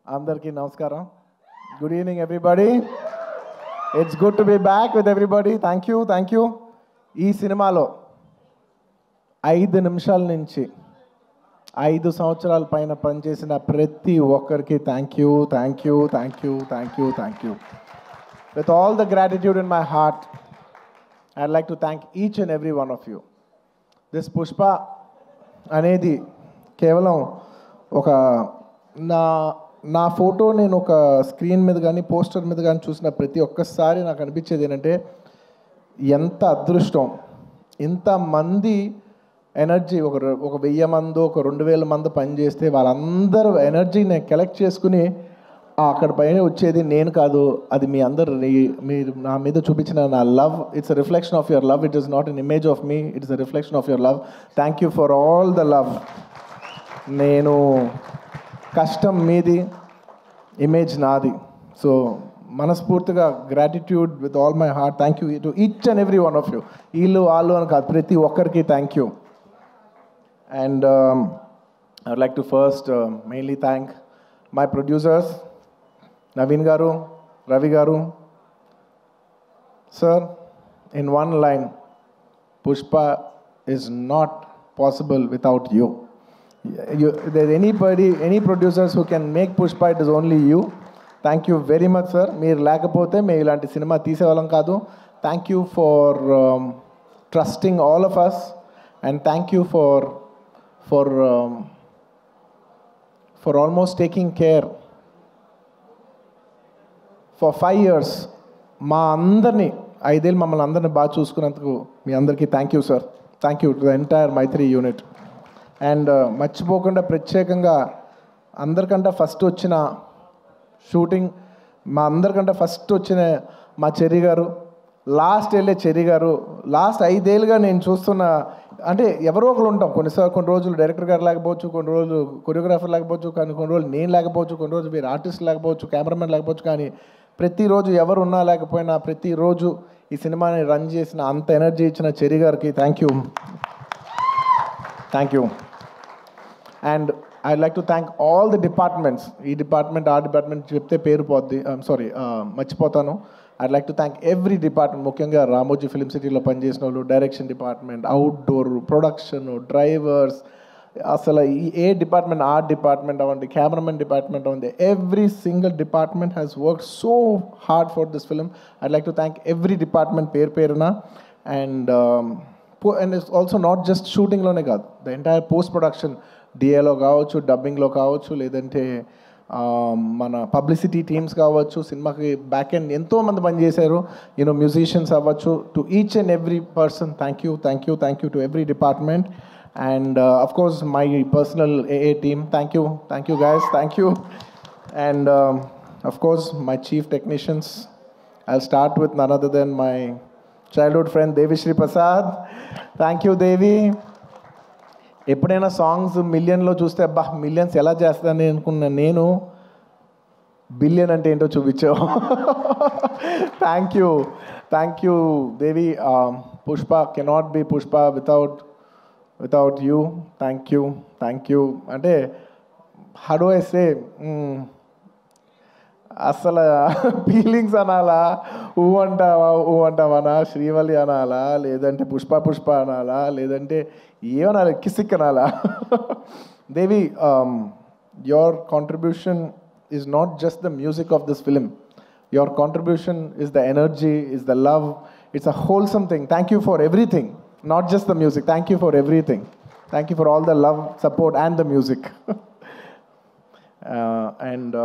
Andarki namaskaram. Good evening, everybody. It's good to be back with everybody. Thank you. ఈ సినిమాలో 5 నిమిషాల నుంచి 5 సంవత్సరాల పైన పనిచేసిన ప్రతి ఒక్కరికి thank you. With all the gratitude in my heart, I'd like to thank each and every one of you. This Pushpa అనేది కేవలం ఒక నా ఫోటో నేను ఒక స్క్రీన్ మీద కానీ పోస్టర్ మీద కానీ చూసిన ప్రతి ఒక్కసారి నాకు అనిపించేది ఏంటంటే ఎంత అదృష్టం, ఇంతమంది ఎనర్జీ ఒక 1000 మంది ఒక 2000 మంది పనిచేస్తే వాళ్ళందరూ ఎనర్జీని నేను కలెక్ట్ చేసుకుని అక్కడ పైన వచ్చేది నేను కాదు, అది మీ అందరు మీరు నా మీద చూపించిన నా love. It's a reflection of your love. It is not an image of me, it is a reflection of your love. Thank you for all the love. నేను కష్టం మీది, ఇమేజ్ నాది. సో మనస్ఫూర్తిగా gratitude with all my heart. Thank you to each and every one of you. వీళ్ళు వాళ్ళు అని కాదు, ప్రతి ఒక్కరికి thank you. And I would like to first mainly thank my producers Naveen గారు, రవి గారు. Sir, in one line, Pushpa is not possible without you. There's any producers who can make Pushpa, it is only you. Thank you very much, sir. మీరు లేకపోతే మేము ఇలాంటి cinema తీసేవాళ్ళం కాదు. Thank you for trusting all of us, and thank you for almost taking care for 5 years. మా అందరినీ 5 ఏళ్ళు మమ్మల్ని అందరినీ బాగా చూసుకున్నందుకు మీ అందరికీ thank you sir. Thank you to the entire Mythri unit. అండ్ మర్చిపోకుండా ప్రత్యేకంగా అందరికంటే ఫస్ట్ వచ్చిన షూటింగ్, మా అందరికంటే ఫస్ట్ వచ్చిన మా చెర్రీ గారు, లాస్ట్ వెళ్ళే చెర్రీ గారు. లాస్ట్ 5 ఏళ్ళుగా నేను చూస్తున్న, అంటే ఎవరో ఒకరు ఉంటాం, కొన్ని రోజులు డైరెక్టర్ గారు లేకపోవచ్చు, కొన్ని రోజులు కొరియోగ్రాఫర్ లేకపోవచ్చు, కానీ కొన్ని రోజులు నేను లేకపోవచ్చు, కొన్ని రోజులు మీరు ఆర్టిస్ట్ లేకపోవచ్చు, కెమెరామెన్ లేకపోవచ్చు, కానీ ప్రతిరోజు ఎవరు ఉన్నా లేకపోయినా ప్రతిరోజు ఈ సినిమాని రన్ చేసిన, అంత ఎనర్జీ ఇచ్చిన చెర్రీ గారికి thank you. And I'd like to thank all the departments. ఈ డిపార్ట్మెంట్ ఆ డిపార్ట్మెంట్ చెప్తే పేరు పోద్ది, మర్చిపోతాను. I'd like to thank every department, ముఖ్యంగా రామోజీ ఫిలిం సిటీలో పనిచేసిన వాళ్ళు, direction department, outdoor, production, drivers, అసలు ఏ డిపార్ట్మెంట్ ఆ డిపార్ట్మెంట్ అవ్వండి, కెమెరామెన్ డిపార్ట్మెంట్ అవ్వండి, every single department has work so hard for this film. I'd like to thank every department పేరున. And it's also not just షూటింగ్లోనే కాదు, ద ఎంటైర్ పోస్ట్ ప్రొడక్షన్, డిఏలో కావచ్చు, డబ్బింగ్లో కావచ్చు, లేదంటే మన పబ్లిసిటీ టీమ్స్ కావచ్చు, సినిమాకి బ్యాక్ ఎండ్ ఎంతోమంది పనిచేశారు, మ్యూజిషియన్స్ అవ్వచ్చు. To each and every person thank you to every department. And of course my personal AA team, thank you guys, thank you. And of course my chief technicians, I'll start with none other than my childhood friend Devi Shri Prasad. Thank you Devi. ఎప్పుడైనా songs మిలియన్లో చూస్తే అబ్బా millions ఎలా చేస్తానని అనుకున్నా, నేను billion అంటే ఏంటో చూపించావు. Thank you Devi. Pushpa cannot be Pushpa without you. Thank you. అంటే హౌ డు ఐ సే, అసలు ఫీలింగ్స్ అనాలా, ఊ అంటావనా, శ్రీవల్లి అనాలా, లేదంటే పుష్ప అనాలా, లేదంటే ఏమనాలి, కిసిక్ అనాలా. Devi, your contribution is not just the music of this film. Your contribution is the energy, is the love. It's a wholesome thing. Thank you for everything, not just the music. Thank you for everything. Thank you for all the love, support and the music. And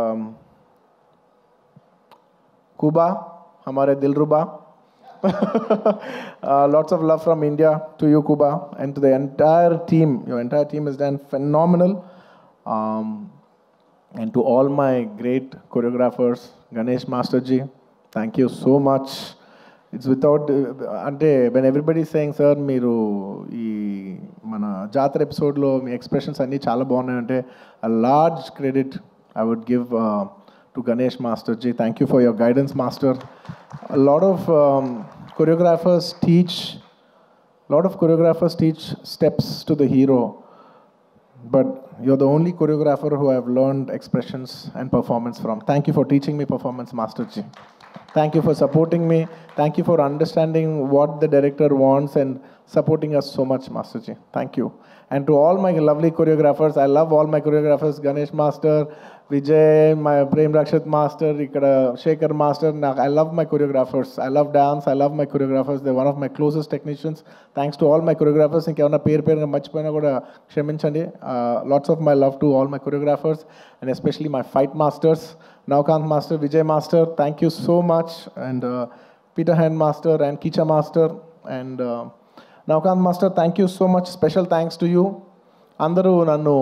Kuba, हमारे दिलरुबा. Lots of love from India to you, Kuba, and to the entire team. Your entire team has done phenomenal. And to all my great choreographers, Ganesh Master Ji, thank you so much. It's without, when everybody is saying, sir, మీరు ఈ మన జాతర ఎపిసోడ్లో మీ expressions అన్నీ చాలా బాగున్నాయంటే, a large credit I would give to Ganesh Master Ji. Thank you for your guidance, Master. A lot of choreographers teach steps to the hero. but you're the only choreographer who I've learned expressions and performance from. Thank you for teaching me performance, Master Ji. Thank you for supporting me. Thank you for understanding what the director wants and supporting us so much, Master Ji. Thank you. And to all my lovely choreographers, I love all my choreographers, Ganesh Master, Vijay, my Prem Rakshat Master, Ikkada Shekhar Master. I love my choreographers. I love dance. I love my choreographers. They're one of my closest technicians. Thanks to all my choreographers. ఇంకేమన్నా పేరు మర్చిపోయినా కూడా క్షమించండి. Lots of my love to all my choreographers and especially my fight masters. Navkant Master, Vijay Master, thank you so much. And Peter Hand Master and Kicha Master. And Navkant Master, thank you so much. Special thanks to you. అందరూ నన్ను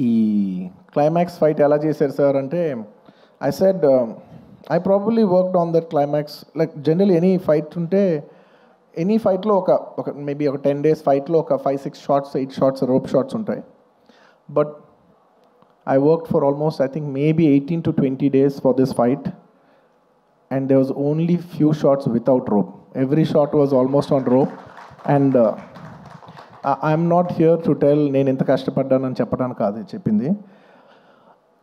ఈ climax fight ఎలా చేశారు sir అంటే I said I probably worked on that climax like general any fight ఉంటే any ఫైట్లో ఒక maybe ఒక 10 days ఫైట్లో ఒక 5-6 shots 8 shots రోప్ షాట్స్ ఉంటాయి but I worked for almost, I think, maybe 18 to 20 days for this fight. And there was only few shots without rope. Every shot was almost on rope. And I'm not here to tell నేను ఎంత కష్టపడ్డానని చెప్పడానికి కాదు చెప్పింది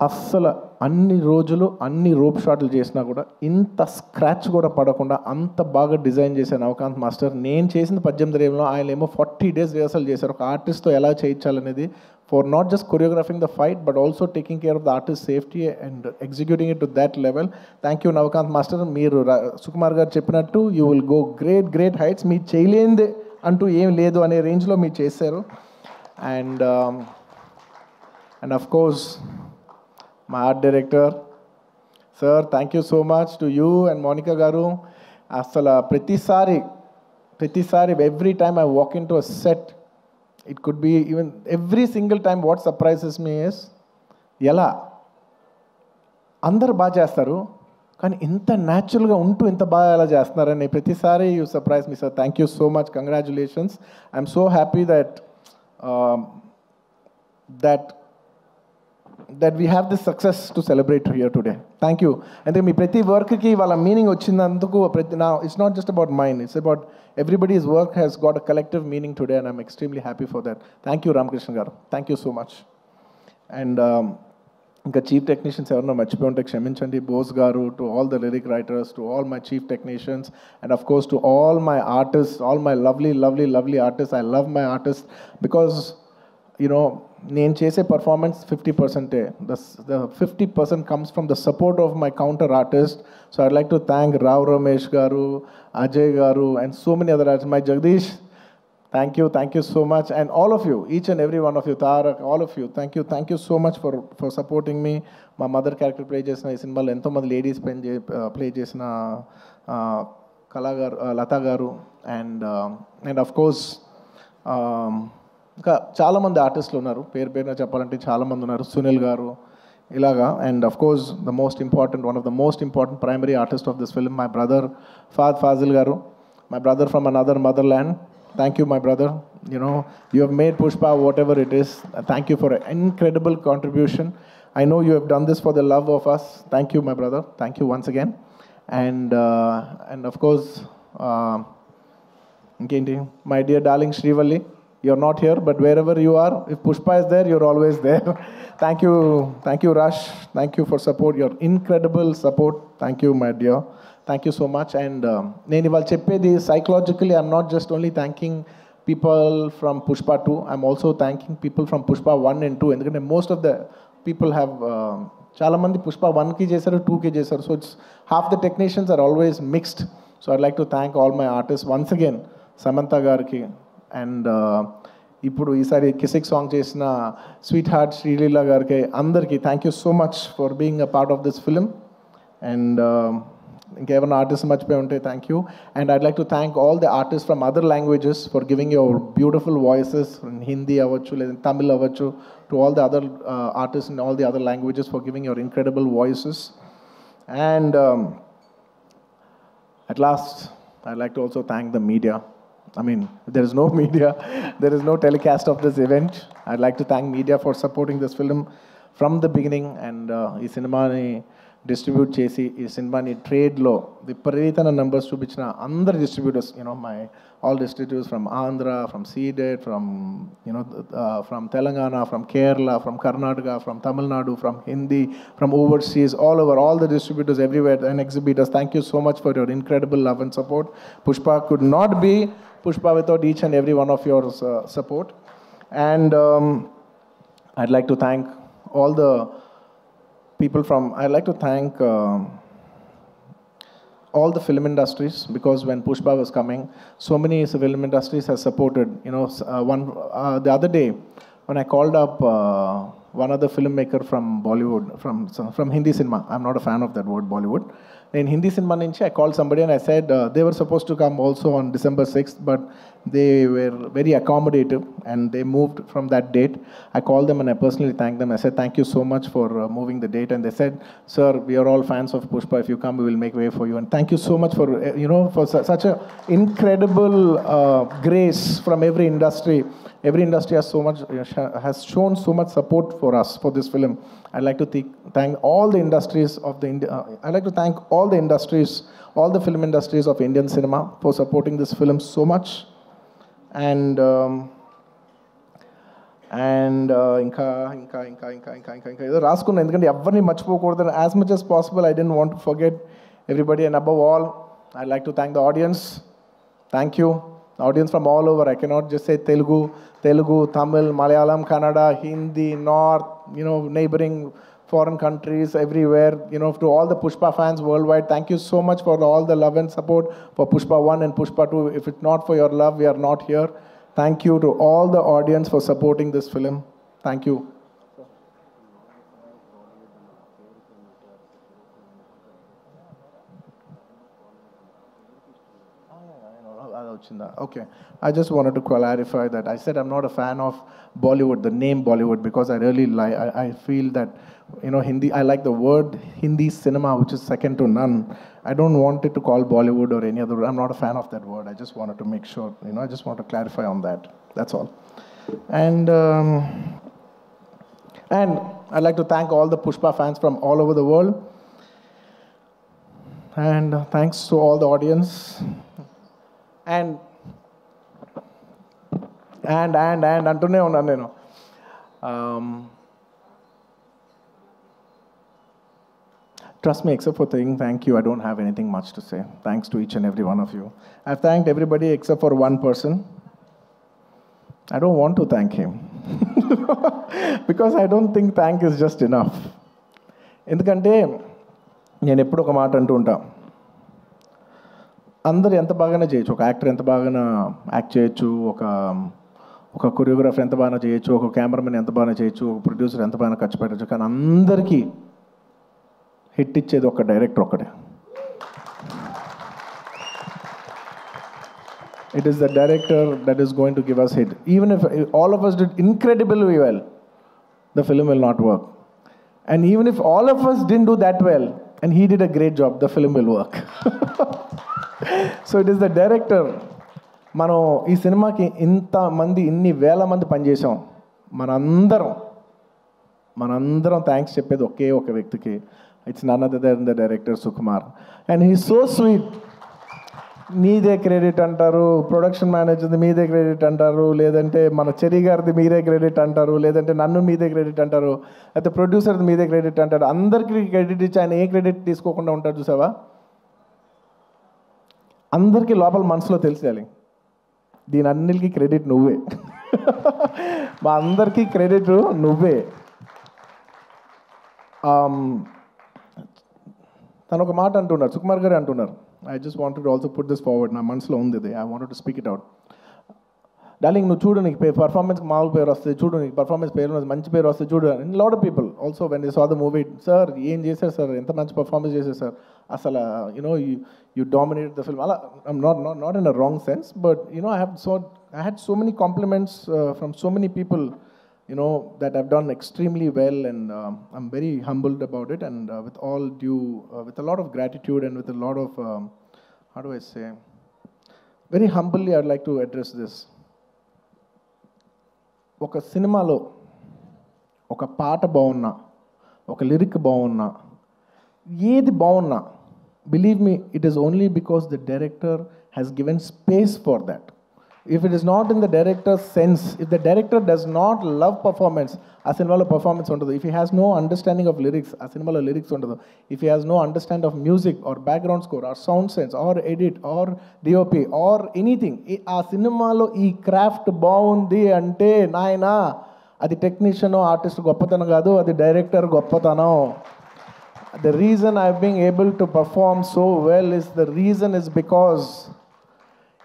అస్సలు అన్ని రోజులు అన్ని rope షాట్లు చేసినా కూడా ఇంత స్క్రాచ్ కూడా పడకుండా అంత బాగా డిజైన్ చేశాను నవకాంత్ మాస్టర్ నేను చేసిన 18 రేవులో ఆయన ఏమో 40 days రిహర్సల్ చేశారు ఒక ఆర్టిస్ట్తో ఎలా చేయించాలనేది for not just choreographing the fight but also taking care of the artist safety and executing it to that level thank you Navakanth master మీరు సుకుమార్ గారు చెప్పినట్టు you will go great heights మీరు చేయలేనిదే అంటూ ఏం లేదు అనే రేంజ్లో మీరు చేశారు and of course my art director, sir, thank you so much to you and Monica Garu. Asala pratisari, every time I walk into a set, it could be even every single time what surprises me is, yala, అందరు బాగా చేస్తారు కానీ ఇంత న్యాచురల్గా ఉంటూ ఇంత బాగా ఎలా చేస్తున్నారని ప్రతిసారి you surprise me sir thank you so much congratulations I'm so happy that we have this success to celebrate here today. Thank you. And మీ ప్రతి వర్క్కి వాళ్ళ మీనింగ్ వచ్చినందుకు now it's not just about mine, it's about everybody's work has got a collective meaning today and I'm extremely happy for that. Thank you Ramakrishna garu. Thank you so much. And ఇంకా chief technicians ఎవరన్నా మర్చిపోయి ఉంటే క్షమించండి బోస్ గారు to all the lyric writers to all my chief technicians and of course to all my artist all my lovely artist I love my artist because నేను చేసే performance 50%. The 50% comes from the support of my counter artist. So I'd like to thank Rao Ramesh garu, Ajay garu and so many other artists. My Jagdish, thank you so much. And all of you, each and every one of you, Tarak, all of you, thank you so much for supporting me. My mother character play chesina ee cinema lo ento mandi ladies play chesina Kala garu, Lata garu and of course ఇంకా చాలామంది ఆర్టిస్టులు ఉన్నారు పేరున చెప్పాలంటే చాలామంది ఉన్నారు సునీల్ గారు ఇలాగా and of course one of the most important primary artist of this film my brother Faasil garu my brother from another mother land thank you my brother you have made Pushpa whatever it is thank you for incredible contribution I know you have done this for the love of us thank you my brother thank you once again and of course ఇంకేంటి my dear darling Srivalli you're not here but wherever you are if Pushpa is there you're always there thank you Rush thank you for support your incredible support thank you my dear thank you so much and nenu ival cheppedi psychologically I'm not just only thanking people from Pushpa 2 I'm also thanking people from Pushpa 1 and 2 endukante most of the people have chaala mandi Pushpa 1 ki chesaru 2 ki chesaru so it's half the technicians are always mixed so I'd like to thank all my artists once again Samantha garki and ఇప్పుడు ఈసారి Kissik song చేసిన sweet heart Sreeleela గారికి అందరికీ thank you so much for being a part of this film and ఇంకేమైనా artist మర్చిపోయి ఉంటే thank you and I'd like to thank all the artist from other languages for giving your beautiful voices Hindi అవ్వచ్చు లేదా తమిళ్ అవ్వచ్చు to all the other artist in all the other languages for giving your incredible voices and at last I'd like to also thank the media I mean, there is no media, there is no telecast of this event. I'd like to thank media for supporting this film from the beginning and ee cinema ni distribute చేసి ఈ సినిమాని ట్రేడ్లో విపరీతమైన numbers చూపించిన అందరు distributors, my all distributors from Andhra, from Ceded, from from Telangana, from Kerala, from Karnataka, from Tamil Nadu, from Hindi, from overseas, all over, all the distributors everywhere and exhibitors, thank you so much for your incredible love and support. Pushpa could not be Pushpa without each and every one of your support. And I'd like to thank all the people from, I'd like to thank all the film industries, because when Pushpa was coming, so many film industries have supported. The other day, when I called up one other filmmaker from Bollywood, from Hindi cinema, I'm not a fan of that word Bollywood. In Hindi cinema, I called somebody and I said they were supposed to come also on December 6th, but they were very accommodative and they moved from that date. I called them and I personally thanked them. I said, thank you so much for moving the date. And they said, sir, we are all fans of Pushpa. If you come, we will make way for you. And thank you so much for, for such a incredible grace from every industry. Every industry has shown so much support for us for this film. I'd like to thank all the industries of I'd like to thank all the industries, all the film industries of Indian cinema for supporting this film so much. And ఇంకా ఏదో రాసుకున్నాను, ఎందుకంటే ఎవరిని మర్చిపోకూడదు. As much as possible I didn't want to forget everybody, and above all I'd like to thank the audience. Thank you. Audience from all over. I cannot just say Telugu, Tamil, Malayalam, Kannada, Hindi, North, neighboring foreign countries, everywhere, to all the Pushpa fans worldwide, thank you so much for all the love and support for Pushpa 1 and Pushpa 2. If it's not for your love, we are not here. Thank you to all the audience for supporting this film. Thank you. Okay, I just wanted to clarify that I said I'm not a fan of Bollywood, the name Bollywood, because I really I feel that Hindi, I like the word Hindi cinema, which is second to none. I don't want it to call Bollywood or any other. I'm not a fan of that word. I just wanted to make sure, I just want to clarify on that. That's all. And I'd like to thank all the Pushpa fans from all over the world. And thanks to all the audience. And అంటూనే ఉన్నాను నేను. Trust me, except for saying thank you, I don't have anything much to say. Thanks to each and every one of you. I've thanked everybody except for one person. I don't want to thank him. Because I don't think thank is just enough. ఎందుకంటే నేను ఎప్పుడు ఒక మాట అంటూ ఉంటా, అందరు ఎంత బాగానే చేయొచ్చు, ఒక యాక్టర్ ఎంత బాగానే యాక్ట్ చేయొచ్చు, ఒక కొరియోగ్రాఫర్ ఎంత బాగా చేయొచ్చు, ఒక కెమెరామెన్ ఎంత బాగా చేయొచ్చు, ఒక ప్రొడ్యూసర్ ఎంత బాగా ఖర్చు పెట్టచ్చు, కానీ అందరికీ హిట్ ఇచ్చేది ఒక డైరెక్టర్ ఒక్కడే. It is the director that is going to give us hit. Even if all of us did incredibly well, the film will not work. And even if all of us didn't do that well, and he did a great job, the film will work. So it is the director. మనం ఈ సినిమాకి ఇన్ని వేల మంది పనిచేసాం. మనందరం thanks చెప్పేది ఒకే ఒక వ్యక్తికి. It's none other than the director Sukumar. And he so sweet. మీదే క్రెడిట్ అంటారు, ప్రొడక్షన్ మేనేజర్ది మీదే క్రెడిట్ అంటారు, లేదంటే మన చెరి గారిది మీరే క్రెడిట్ అంటారు, లేదంటే నన్ను మీదే క్రెడిట్ అంటారు, అయితే ప్రొడ్యూసర్ది మీదే క్రెడిట్ అంటారు. అందరికీ క్రెడిట్ ఇచ్చి ఆయన ఏ క్రెడిట్ తీసుకోకుండా ఉంటాడు చూసావా. అందరికీ లోపల మనసులో తెలిసేయాలి, దీని అన్నిటికీ క్రెడిట్ నువ్వే. మా అందరికీ క్రెడిట్ నువ్వే. తను ఒక మాట అంటున్నారు, సుకుమార్ గారు అంటున్నారు. I just wanted to also put this forward. నా మనసులో ఉంది ఇది. I wanted to speak it out. Darling, నువ్వు చూడు, నీకు పర్ఫార్మెన్స్కి మామూలు పేరు వస్తుంది, చూడు నీకు పర్ఫార్మెన్స్ పేరు మంచి పేరు వస్తుంది చూడు. Lot of people also when they saw the movie, sir ఏం చేశారు సార్, ఎంత మంచి పర్ఫార్మెన్స్ చేశారు సార్, అసలు యూ డామినేటెడ్ ద ఫిల్మ్. అలా not in a wrong sense, but I had so many compliments from so many people, that I've done extremely well, and I'm very humbled about it, and with all due, with a lot of gratitude and with a lot of, how do I say, very humbly I'd like to address this. ఒక సినిమాలో ఒక పాట బాగున్నా, ఒక lyric బాగున్నా, ఏది బాగున్నా, believe me, it is only because the director has given space for that. If it is not in the director's sense, if the director does not love performance, ఆ సినిమాలో పర్ఫార్మెన్స్ ఉండదు. If he has no understanding of lyrics, ఆ సినిమాలో lyrics ఉండదు. If he has no understanding of music or background score or sound sense or edit or DOP or anything, ఆ సినిమాలో ఈ craft బాగుంది అంటే నాయనా అది టెక్నీషియన్ ఆర్టిస్ట్ గొప్పతనం కాదు, అది డైరెక్టర్ గొప్పతనం. The reason I've been able to perform so well is because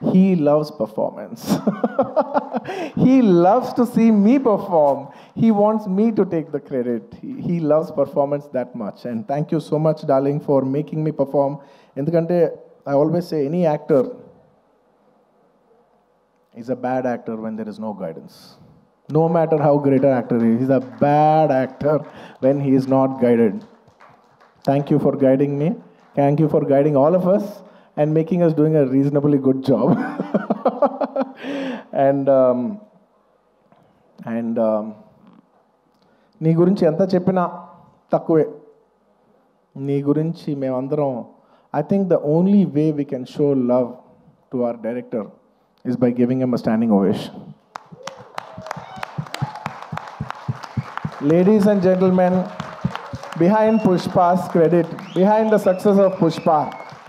he loves performance. He loves to see me perform. He wants me to take the credit. He loves performance that much. And thank you so much, darling, for making me perform. Endukante I always say any actor is a bad actor when there is no guidance. No matter how great an actor is, he's a bad actor when he is not guided. Thank you for guiding me. Thank you for guiding all of us and making us doing a reasonably good job. and నీ గురించి ఎంత చెప్పినా తక్కువే. నీ గురించి మేమందరం, I think the only way we can show love to our director is by giving him a standing ovation. Ladies and gentlemen, behind Pushpa's credit, behind the success of Pushpa,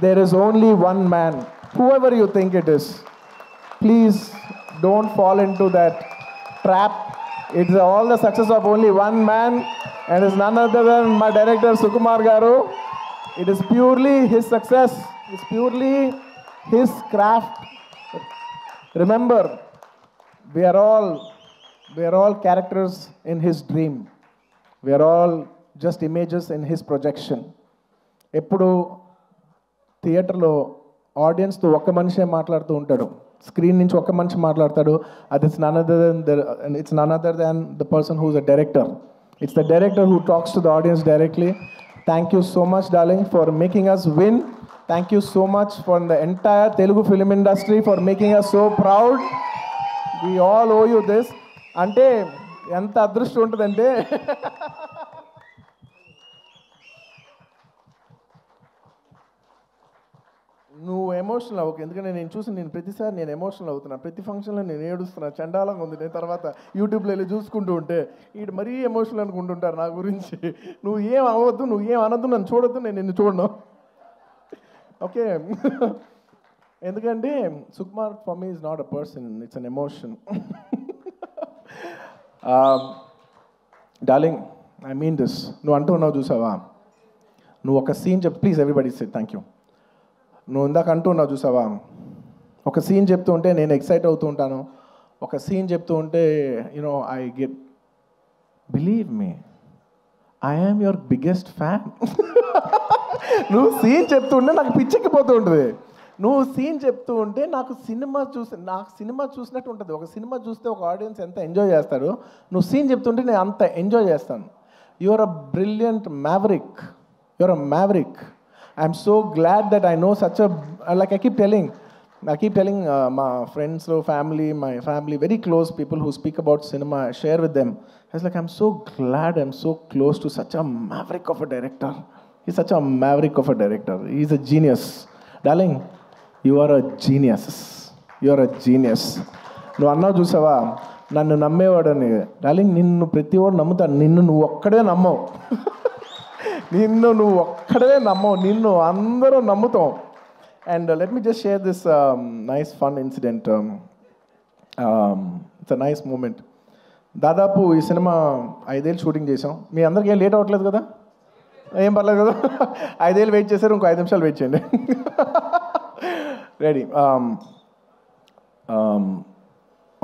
there is only one man. Whoever you think it is, please don't fall into that trap. It's all the success of only one man, and it's none other than my director Sukumar Garu. It is purely his success. It's purely his craft. Remember, we are all characters in his dream. We are all just images in his projection. ఎప్పుడు థియేటర్లో ఆడియన్స్తో ఒక్క మనిషే మాట్లాడుతూ ఉంటాడు, screen నుంచి ఒక్క మనిషి మాట్లాడతాడు. అది it's none other than the person who is a director. It's the director who talks to the audience directly. Thank you so much darling for making us win. Thank you so much for the entire Telugu film industry for making us so proud. We all owe you this. అంటే ఎంత అదృష్టం ఉంటుందంటే నువ్వు emotional అవ్వకు. ఎందుకంటే నేను ప్రతిసారి నేను ఎమోషనల్ అవుతున్నాను. ప్రతి ఫంక్షన్లో నేను ఏడుస్తున్నా, చండాలంగా ఉంది. నేను తర్వాత యూట్యూబ్లో వెళ్ళి చూసుకుంటూ ఉంటే వీడు మరీ ఎమోషనల్ అనుకుంటుంటారు నా గురించి. నువ్వు ఏం అవ్వద్దు, నువ్వు ఏం అనద్దు, నన్ను చూడొద్దు, నేను నిన్ను చూడను, ఓకే? ఎందుకంటే Sukumar for me is not a person, it's an emotion. Darling, I mean this. నువ్వు అంటూ ఉన్నావు చూసావా, నువ్వు ఒక సీన్ చెప్పు. Please everybody say thank you. నువ్వు ఇందాక అంటూ ఉన్నావు చూసావా, ఒక సీన్ చెప్తూ ఉంటే నేను ఎక్సైట్ అవుతూ ఉంటాను. ఒక సీన్ చెప్తూ ఉంటే you know I get, believe me, I am your biggest fan. నువ్వు సీన్ చెప్తూ ఉంటే నాకు పిచ్చెక్కిపోతూ ఉంటుంది. నువ్వు సీన్ చెప్తూ ఉంటే నాకు సినిమా చూసినట్టు ఉంటుంది. ఒక సినిమా చూస్తే ఒక ఆడియన్స్ ఎంత ఎంజాయ్ చేస్తారు, నువ్వు సీన్ చెప్తుంటే నేను అంత ఎంజాయ్ చేస్తాను. You are a brilliant maverick. You are a maverick. I'm so glad that I know such a, like I keep telling my friends, my family, very close people who speak about cinema, I share with them. I was like, I'm so glad I'm so close to such a maverick of a director. He's such a maverick of a director. He's a genius. Darling, you are a genius. You are a genius. నువ్వు అన్నావు చూసావా, నన్ను నమ్మేవాడని. Darling, నిన్ను ప్రతివాడు నమ్ముతాడు, నిన్ను నువ్వు ఒక్కడే నమ్మవు. నిన్ను ఒక్కడే నమ్మవు, నిన్ను అందరూ నమ్ముతాం. And let me just share this nice fun incident. It's a nice moment. దాదాపు ఈ సినిమా 5 ఏళ్ళు షూటింగ్ చేసాం. మీ అందరికీ ఏం లేట్ అవ్వట్లేదు కదా? ఏం పర్లేదు కదా? 5 ఏళ్ళు వెయిట్ చేశారు, ఇంకో 5 నిమిషాలు వెయిట్ చేయండి. Ready.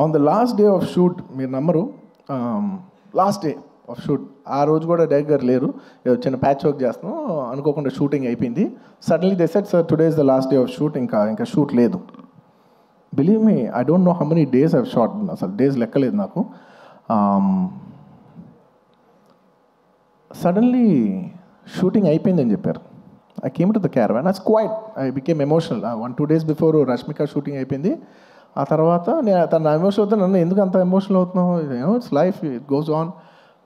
On the last day of shoot, మీరు నమ్మరు, లాస్ట్ డే ఆఫ్ షూట్, ఆ రోజు కూడా డైరెక్టర్ గారు లేరు, చిన్న ప్యాచ్ వర్క్ చేస్తున్నాం, అనుకోకుండా షూటింగ్ అయిపోయింది. Suddenly they said, sir today is the last day of shoot, ఇంకా షూట్ లేదు. Believe me, I don't know how many days I've shot, అసలు డేస్ లెక్కలేదు నాకు. సడన్లీ షూటింగ్ అయిపోయిందని చెప్పారు. I came to the caravan, I quite, I became emotional. 1-2 days before Rashmika shooting అయిపోయింది. ఆ తర్వాత నేను తన ఎమోషన్ అవుతాను, నన్ను ఎందుకు అంత ఎమోషనల్ అవుతున్నావు, it's life, it goes on.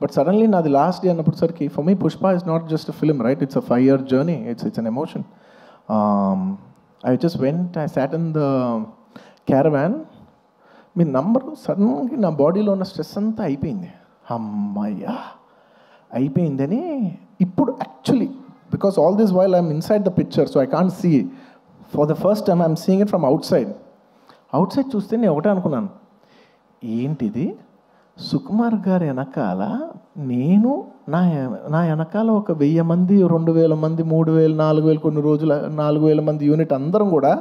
But suddenly నాది లాస్ట్ డే అన్నప్పటిసరికి for me Pushpa is not just a film, right? It's a 5-year journey, it's an emotion. I just went, I sat in the caravan. మీ number సడన్గా నా బాడీలో ఉన్న stress అంతా అయిపోయింది. అమ్మయ్యా అయిపోయిందని ఇప్పుడు actually, because all this while I'm inside the picture, so I can't see. For the first time I'm seeing it from outside చూస్తే నేను ఒకటే అనుకున్నాను, ఏంటిది సుకుమార్ గారి వెనకాల నేను నా వెనకాల ఒక 1000 మంది, 2000 మంది, 3000, 4000, కొన్ని రోజులు 4000 మంది యూనిట్ అందరం కూడా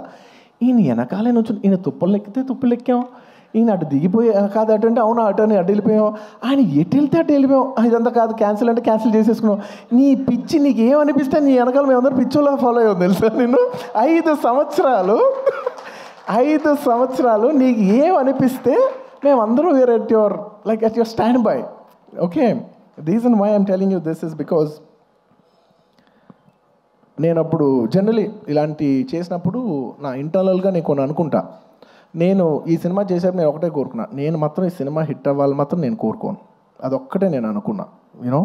ఈయన వెనకాలే నుంచి, ఈయన తుప్పలు ఎక్కితే తుప్పలు ఎక్కాం, ఈయన అటు దిగిపోయి కాదు అటు అంటే అవును అటు అని అటు వెళ్ళిపోయాం, ఆయన ఎటు వెళ్తే అటు వెళ్ళిపోయాం, ఇదంతా కాదు క్యాన్సిల్ అంటే క్యాన్సిల్ చేసేసుకున్నాం. నీ పిచ్చి నీకు ఏమనిపిస్తే నీ వెనకాల మేమందరూ పిచ్చోలా ఫాలో అయ్యాం తెలుసా. నేను 5 సంవత్సరాలు నీకు ఏమనిపిస్తే మేమందరూ were at your like at your stand by. Okay, reason why I'm telling you this is because నేను అప్పుడు జనరలీ ఇలాంటి చేసినప్పుడు నా ఇంటర్నల్గా నేను కొన్ని అనుకుంటా. నేను ఈ సినిమా చేసేప్పుడు నేను ఒకటే కోరుకున్నా, నేను మాత్రం ఈ సినిమా హిట్ అవ్వాలి మాత్రం నేను కోరుకోను, అదొక్కటే నేను అనుకున్నా, యూనో.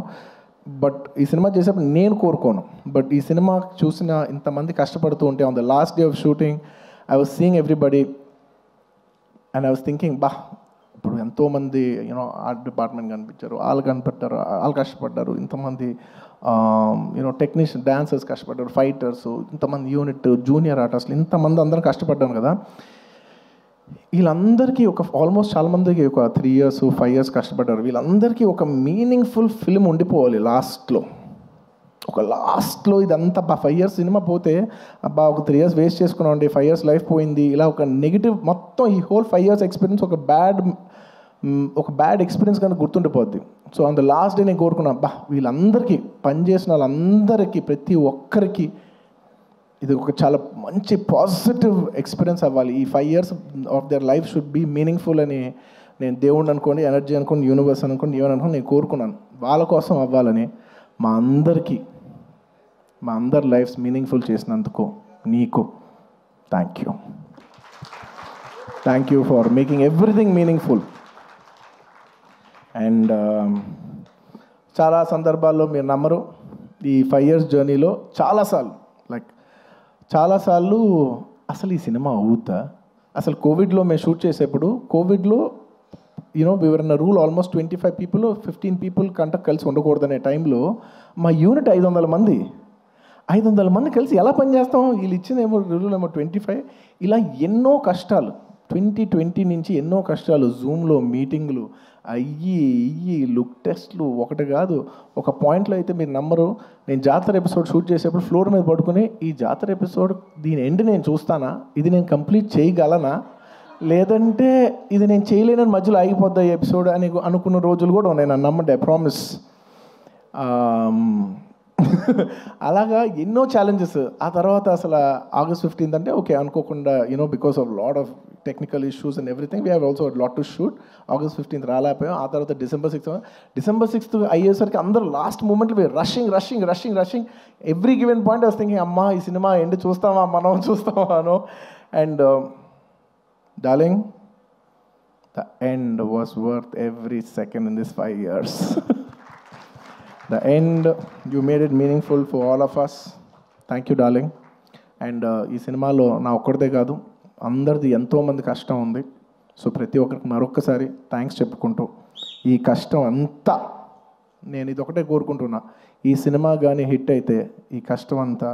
బట్ ఈ సినిమా చేసేప్పుడు నేను కోరుకోను. బట్ ఈ సినిమా చూసిన ఇంతమంది కష్టపడుతూ ఉంటే on the last day of shooting I was seeing everybody and I was thinking, ఇప్పుడు ఎంతోమంది యూనో ఆర్ట్ డిపార్ట్మెంట్ కనిపించారు, వాళ్ళు కష్టపడ్డారు, ఇంతమంది యూనో టెక్నీషియన్, డాన్సర్స్ కష్టపడ్డారు, ఫైటర్స్, ఇంతమంది యూనిట్, జూనియర్ ఆర్టిస్టులు, ఇంతమంది అందరం కష్టపడ్డాను కదా. వీళ్ళందరికీ ఆల్మోస్ట్ చాలామందికి ఒక 3 years 5 years కష్టపడ్డారు. వీళ్ళందరికీ ఒక మీనింగ్ఫుల్ ఫిల్మ్ ఉండిపోవాలి లాస్ట్లో. ఇదంతా 5 years సినిమా పోతే ఒక 3 years వేస్ట్ చేసుకున్నామండి, 5 years లైఫ్ పోయింది, ఇలా ఒక నెగిటివ్ మొత్తం ఈ హోల్ 5 years ఎక్స్పీరియన్స్ ఒక బ్యాడ్ ఎక్స్పీరియన్స్ కనుక గుర్తుండిపోద్ది. So on the last day నేను కోరుకున్నా, వీళ్ళందరికీ పనిచేసిన వాళ్ళందరికీ ప్రతి ఒక్కరికి ఇది ఒక చాలా మంచి పాజిటివ్ ఎక్స్పీరియన్స్ అవ్వాలి. ఈ 5 years of their life should be meaningful అని నేను దేవుడిని అనుకోండి, ఎనర్జీ అనుకోండి, యూనివర్స్ అనుకోండి, ఏమని అనుకోండి నేను కోరుకున్నాను. వాళ్ళ కోసం అవ్వాలని మా అందరి లైఫ్స్ మీనింగ్ఫుల్ చేసినందుకు నీకు thank you for making everything meaningful. And చాలా సందర్భాల్లో మీరు నమ్మరు, ఈ 5 years జర్నీలో చాలాసార్లు అసలు ఈ సినిమా అవుతా, అసలు కోవిడ్లో మేము షూట్ చేసేప్పుడు కోవిడ్లో you know we were in rule almost 25 people 15 people కంటే కలిసి ఉండకూడదనే టైంలో మా యూనిట్ 500 మంది కలిసి ఎలా పనిచేస్తాం? వీళ్ళు ఇచ్చిందేమో రూల్ ఏమో 25. ఇలా ఎన్నో కష్టాలు 2020 నుంచి ఎన్నో కష్టాలు, జూమ్లో మీటింగ్లు అయ్యి లుక్ టెస్ట్లు ఒకటి కాదు. ఒక పాయింట్లో అయితే మీరు నమ్మరు, నేను జాతర ఎపిసోడ్ షూట్ చేసేప్పుడు ఫ్లోర్ మీద పడుకుని ఈ జాతర ఎపిసోడ్ దీని ఎండ్ నేను చూస్తానా, ఇది నేను కంప్లీట్ చేయగలనా, లేదంటే ఇది నేను చేయలేనని మధ్యలో ఆగిపోద్దా ఈ ఎపిసోడ్ అని అనుకున్న రోజులు కూడా ఉన్నాయి. నన్ను నమ్మండి, ఐ ప్రామిస్. అలాగా ఎన్నో ఛాలెంజెస్. ఆ తర్వాత అసలు August 15th అంటే ఓకే అనుకోకుండా you know because of lot of technical issues and everything we have also lot to shoot. August 15th రాలేకపోయాం. ఆ తర్వాత December 6th అయ్యేసరికి అందరూ లాస్ట్ మూమెంట్లో rushing every given point I was thinking, అమ్మా ఈ సినిమా ఎండ్ మనం చూస్తామా అనో. And darling, the end was worth every second in this 5 years. The end, you made it meaningful for all of us. Thank you, darling. And ఈ సినిమాలో నా ఒక్కడిదే కాదు, అందరిది ఎంతోమంది కష్టం ఉంది. సో ప్రతి ఒక్కరికి మరొక్కసారి థ్యాంక్స్ చెప్పుకుంటూ, ఈ కష్టం అంతా నేను ఇది ఒకటే కోరుకుంటున్నా, ఈ సినిమా కానీ హిట్ అయితే ఈ కష్టం అంతా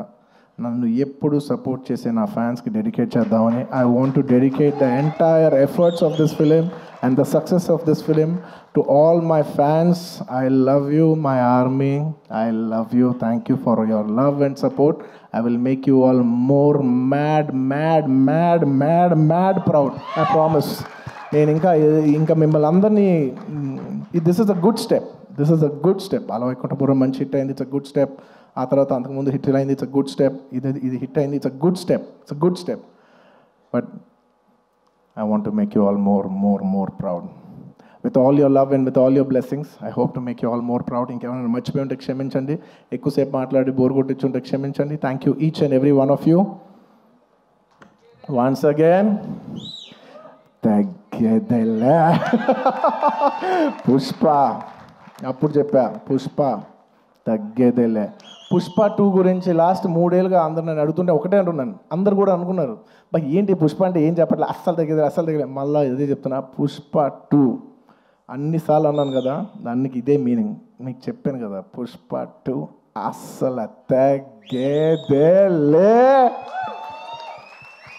నన్ను ఎప్పుడు సపోర్ట్ చేసే నా ఫ్యాన్స్కి డెడికేట్ చేద్దామని. I want to dedicate the entire efforts of this film and the success of this film to all my fans. I love you, my army. I love you. Thank you for your love and support. I will make you all more mad proud. I promise. నేను ఇంకా మిమ్మల్ని అందరినీ, this is a good step. అలా వైకుంఠపురం మంచి hit అయింది, it's a good step. ఆ తర్వాత అంతకుముందు హిట్ అయింది, ఇట్స్ అ గుడ్ స్టెప్. ఇది హిట్ అయింది, it's a good step. But I want to make you all more proud. With all your love and with all your blessings, I hope to make you all more proud. ఇంకేమైనా మర్చిపోయి ఉంటే క్షమించండి, ఎక్కువసేపు మాట్లాడి bore కొట్టించుంటే క్షమించండి. Thank you each and every one of you. Once again, Pushpa. అప్పుడు చెప్పా పుష్ప తగ్గేదేలే. పుష్ప 2 గురించి లాస్ట్ 3 ఏళ్ళుగా అందరు నన్ను అడుగుతుంటే ఒకటే అంటున్నాను. అందరు కూడా అనుకున్నారు బా ఏంటి పుష్ప అంటే ఏం చెప్పట్లే, అస్సలు తగ్గేది. మళ్ళీ ఇదే చెప్తున్నా, పుష్ప 2 అన్నిసార్లు అన్నాను కదా, దానికి ఇదే మీనింగ్. మీకు చెప్పాను కదా, పుష్ప 2 అస్సలు తగ్గేదేలే.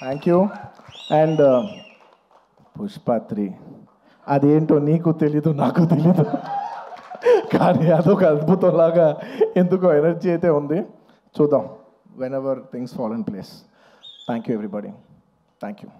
Thank you. అండ్ పుష్ప 3 అదేంటో నీకు తెలీదు, నాకు తెలీదు, కానీ అదొక అద్భుతంలాగా ఎందుకో ఎనర్జీ అయితే ఉంది. చూద్దాం, when ever things fall in place. Thank you everybody. Thank you.